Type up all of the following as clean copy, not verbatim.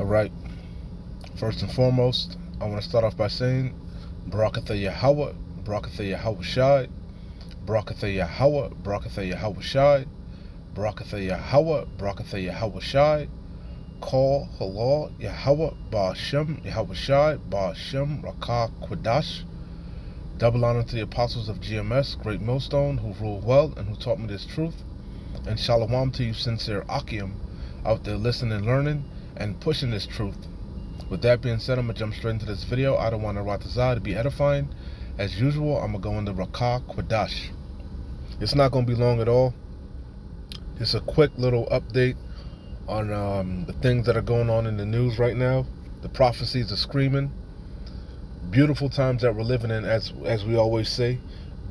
Alright, first and foremost, I want to start off by saying Barakatha Yahweh, Barakatha Yahweh Shai, Barakatha Yahweh, Barakatha Yahweh Shai, Barakatha Yahweh, Barakatha Yahweh Shai, Call Halal Yahweh, Ba'ashem Yahweh Shai, Ba'ashem Rakah Quadash. Double honor to the apostles of GMS, Great Millstone, who ruled well and who taught me this truth. And shalom to you sincere Akim out there listening and learning and pushing this truth. With that being said, I'm going to jump straight into this video. I don't want to ratazah to be edifying. As usual, I'm going to go into Rakah Quadash. It's not going to be long at all. Just a quick little update on the things that are going on in the news right now. The prophecies are screaming. Beautiful times that we're living in, as we always say.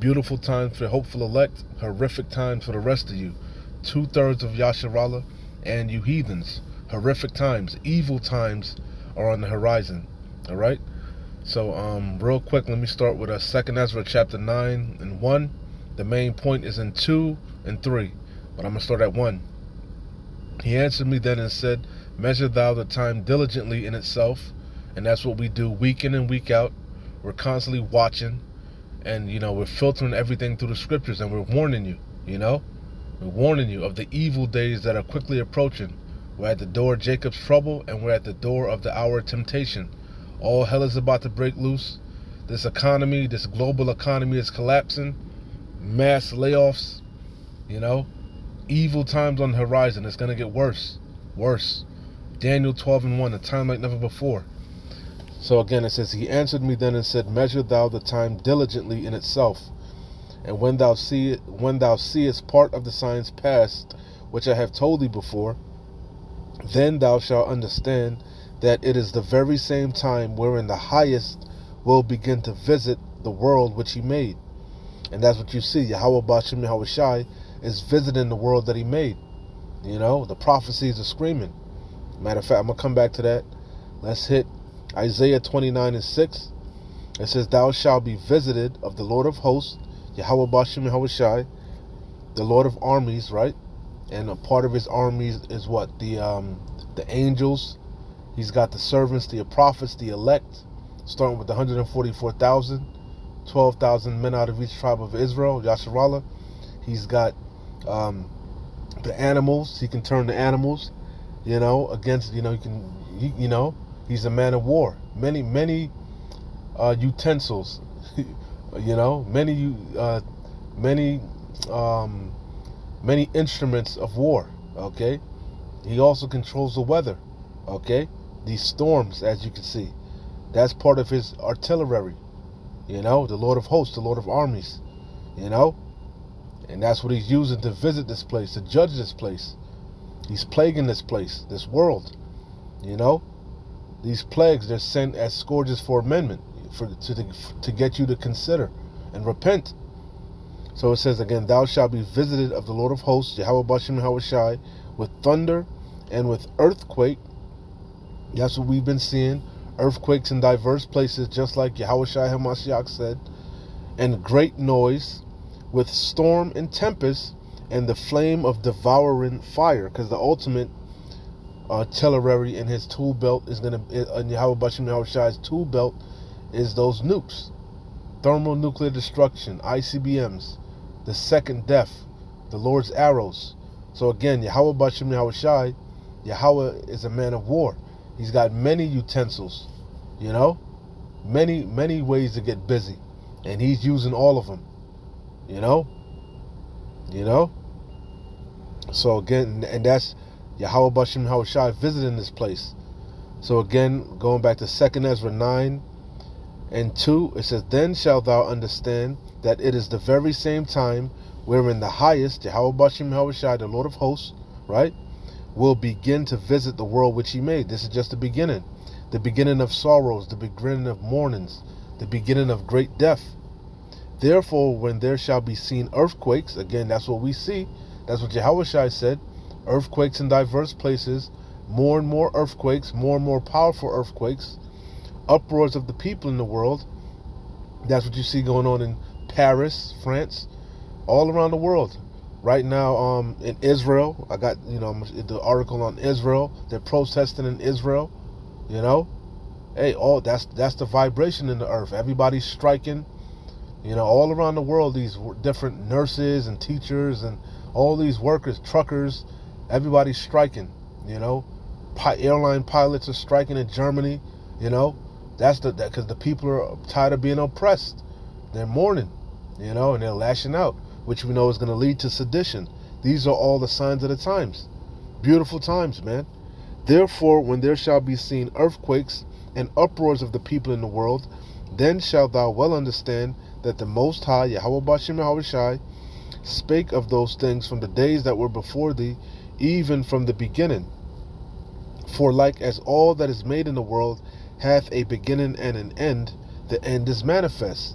Beautiful times for the hopeful elect. Horrific times for the rest of you. 2/3 of Yasharallah and you heathens. Horrific times. Evil times are on the horizon. Alright? So real quick, let me start with 2nd Esdras chapter 9 and 1. The main point is in 2 and 3. But I'm going to start at 1. He answered me then and said, Measure thou the time diligently in itself. And that's what we do week in and week out. We're constantly watching. And, we're filtering everything through the scriptures. And we're warning you, We're warning you of the evil days that are quickly approaching. We're at the door of Jacob's trouble, and we're at the door of the hour of temptation. All hell is about to break loose. This economy, this global economy is collapsing. Mass layoffs, Evil times on the horizon. It's going to get worse. Worse. Daniel 12 and 1, a time like never before. So again, it says, He answered me then and said, Measure thou the time diligently in itself. And when thou seest part of the signs past, which I have told thee before, then thou shalt understand that it is the very same time wherein the highest will begin to visit the world which he made. And that's what you see. Yahweh Ba'ashem Yahweh Shai is visiting the world that he made. The prophecies are screaming. Matter of fact, I'm going to come back to that. Let's hit Isaiah 29 and 6. It says, Thou shalt be visited of the Lord of hosts, Yahweh Ba'ashem Yahweh Shai, the Lord of armies, right? And a part of his armies is what? The angels. He's got the servants, the prophets, the elect, starting with the 144,000, 12,000 men out of each tribe of Israel, Yasharallah. He's got the animals. He can turn the animals, against, he's a man of war. Many utensils, many instruments of war, okay? He also controls the weather, okay? These storms, as you can see, that's part of his artillery, the Lord of hosts, the Lord of armies, and that's what he's using to visit this place, to judge this place. He's plaguing this place, this world, These plagues, they're sent as scourges for amendment, to get you to consider and repent. So it says again, Thou shalt be visited of the Lord of hosts, Yahweh Ba'ashem Yahweh Shai, with thunder and with earthquake. That's what we've been seeing. Earthquakes in diverse places, just like Yahweh Shai HaMashiach said. And great noise, with storm and tempest, and the flame of devouring fire. Because the ultimate artillery in his tool belt is going to, in Yahweh Ba'ashem Yahweh Shai's tool belt, is those nukes. Thermonuclear destruction, ICBMs, the second death, the Lord's arrows. So again, Yahweh Ba'ashem Yahweh Shai, Yahweh is a man of war. He's got many utensils, many ways to get busy. And he's using all of them, So again, and that's Yahweh Ba'ashem Yahweh Shai visiting this place. So again, going back to 2nd Esdras 9 and 2, it says, Then shalt thou understand that it is the very same time wherein the highest, Yahweh Ba'ashem Yahweh Shai, the Lord of hosts, right, will begin to visit the world which he made. This is just the beginning of sorrows, the beginning of mournings, the beginning of great death. Therefore, when there shall be seen earthquakes, again, that's what we see. That's what Yahweh Shai said. Earthquakes in diverse places, more and more earthquakes, more and more powerful earthquakes, uproars of the people in the world. That's what you see going on in Paris, France, all around the world. Right now, in Israel, I got, the article on Israel. They're protesting in Israel, You know, hey, that's the vibration in the earth. Everybody's striking. You know, all around the world, these different nurses and teachers and all these workers, truckers, everybody's striking. You know, airline pilots are striking in Germany. You know, that's because the people are tired of being oppressed. They're mourning, you know, and they're lashing out, which we know is going to lead to sedition. These are all the signs of the times. Beautiful times, man. Therefore, when there shall be seen earthquakes and uproars of the people in the world, then shalt thou well understand that the Most High, Yahweh Bashem Yahweh Shai, spake of those things from the days that were before thee, even from the beginning. For like as all that is made in the world hath a beginning and an end, the end is manifest.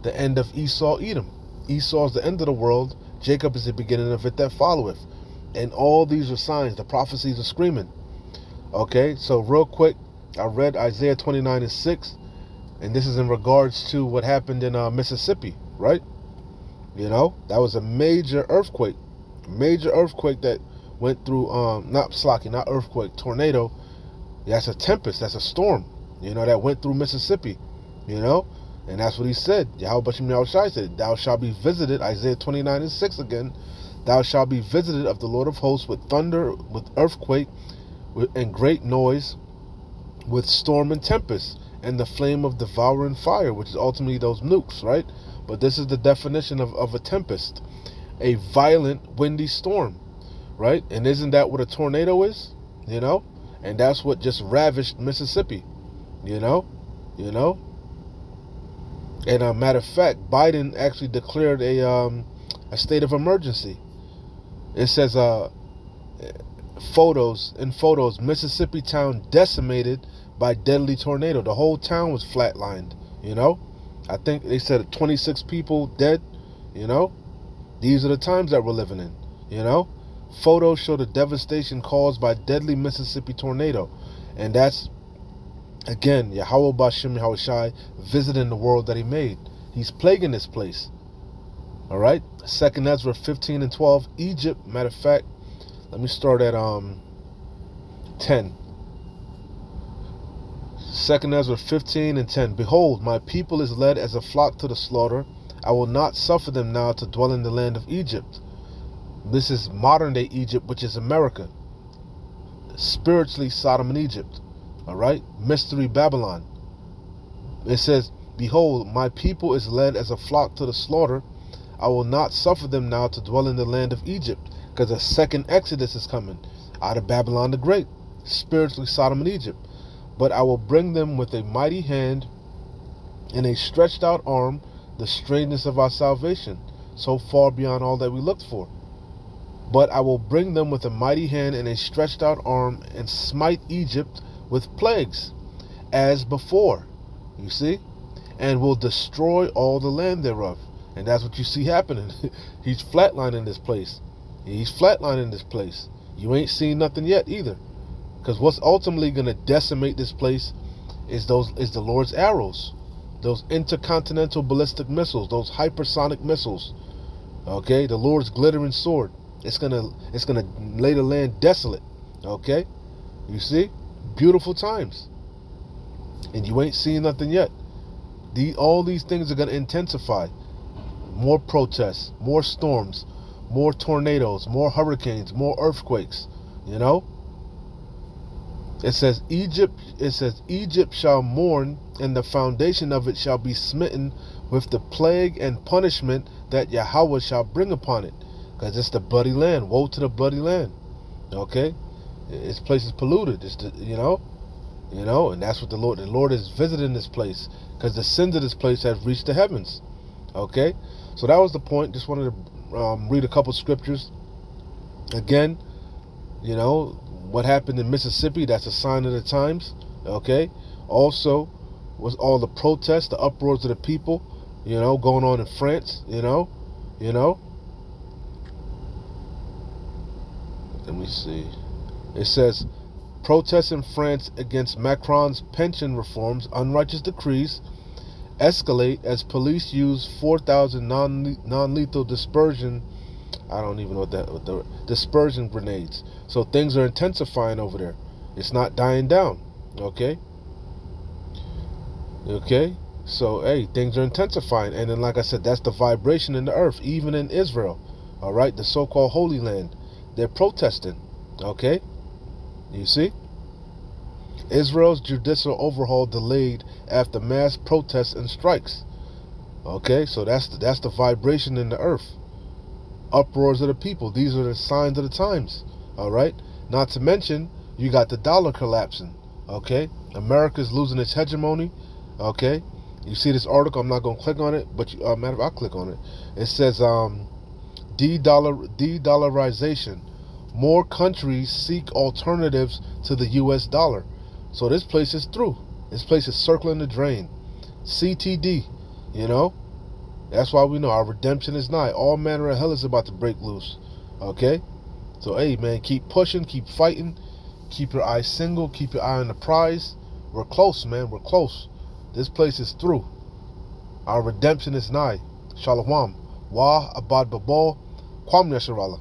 The end of Esau, Edom. Esau is the end of the world. Jacob is the beginning of it that followeth. And all these are signs. The prophecies are screaming. Okay, so real quick, I read Isaiah 29:6, and this is in regards to what happened in Mississippi, right? You know, that was a major earthquake that went through, not earthquake, tornado. That's a tempest, that's a storm, you know, that went through Mississippi, you know, and that's what he said. Yahweh Bashem Yahweh Shai said, thou shalt be visited, Isaiah 29:6 again, thou shalt be visited of the Lord of hosts with thunder, with earthquake, and great noise, with storm and tempest, and the flame of devouring fire, which is ultimately those nukes, right? But this is the definition of a tempest, a violent windy storm, right? And isn't that what a tornado is? You know? And that's what just ravished Mississippi, you know? And a matter of fact, Biden actually declared a state of emergency. It says photos, Mississippi town decimated by deadly tornado. The whole town was flatlined, you know? I think they said 26 people dead, you know? These are the times that we're living in, you know? Photos show the devastation caused by deadly Mississippi tornado. And that's, again, Yahweh Bashem Yahweh Shai visiting the world that he made. He's plaguing this place. All right? 2nd Esdras 15:12. Egypt, matter of fact, let me start at 10. 2nd Esdras 15:10. Behold, my people is led as a flock to the slaughter. I will not suffer them now to dwell in the land of Egypt. This is modern day Egypt, which is America. Spiritually, Sodom and Egypt. All right? Mystery Babylon. It says, behold, my people is led as a flock to the slaughter. I will not suffer them now to dwell in the land of Egypt. Because a second Exodus is coming out of Babylon the Great. Spiritually, Sodom and Egypt. But I will bring them with a mighty hand and a stretched out arm, the strangeness of our salvation, so far beyond all that we looked for. But I will bring them with a mighty hand and a stretched out arm, and smite Egypt with plagues, as before, you see, and will destroy all the land thereof. And that's what you see happening. He's flatlining this place. You ain't seen nothing yet either. Because what's ultimately going to decimate this place is the Lord's arrows, those intercontinental ballistic missiles, those hypersonic missiles. Okay, the Lord's glittering sword. It's gonna lay the land desolate. Okay, you see, beautiful times, and you ain't seen nothing yet. All these things are gonna intensify. More protests, more storms, more tornadoes, more hurricanes, more earthquakes. You know. It says Egypt shall mourn, and the foundation of it shall be smitten with the plague and punishment that Yahweh shall bring upon it. Because it's the bloody land. Woe to the bloody land. Okay? This place is polluted. You know, and that's what the Lord is visiting this place. Because the sins of this place have reached the heavens. Okay? So that was the point. Just wanted to read a couple scriptures. Again, you know, what happened in Mississippi, that's a sign of the times. Okay? Also, was all the protests, the uproars of the people, you know, going on in France, you know. Let me see. It says, protests in France against Macron's pension reforms, unrighteous decrees, escalate as police use 4,000 non-lethal dispersion. I don't even know what the dispersion grenades. So things are intensifying over there. It's not dying down. Okay? Okay? So, hey, things are intensifying. And then, like I said, that's the vibration in the earth, even in Israel. All right? The so-called Holy Land. They're protesting. Okay? You see? Israel's judicial overhaul delayed after mass protests and strikes. Okay? So that's the vibration in the earth. Uproars of the people. These are the signs of the times. All right? Not to mention, you got the dollar collapsing. Okay? America's losing its hegemony. Okay? You see this article, I'm not going to click on it, but matter of I'll click on it. It says de-dollarization. More countries seek alternatives to the US dollar. So this place is through. This place is circling the drain. CTD, you know? That's why we know our redemption is nigh. All manner of hell is about to break loose. Okay? So, hey, man, keep pushing, keep fighting. Keep your eye single. Keep your eye on the prize. We're close, man. We're close. This place is through. Our redemption is nigh. Shalom. Wa abad babal. Kwam Yasharallah.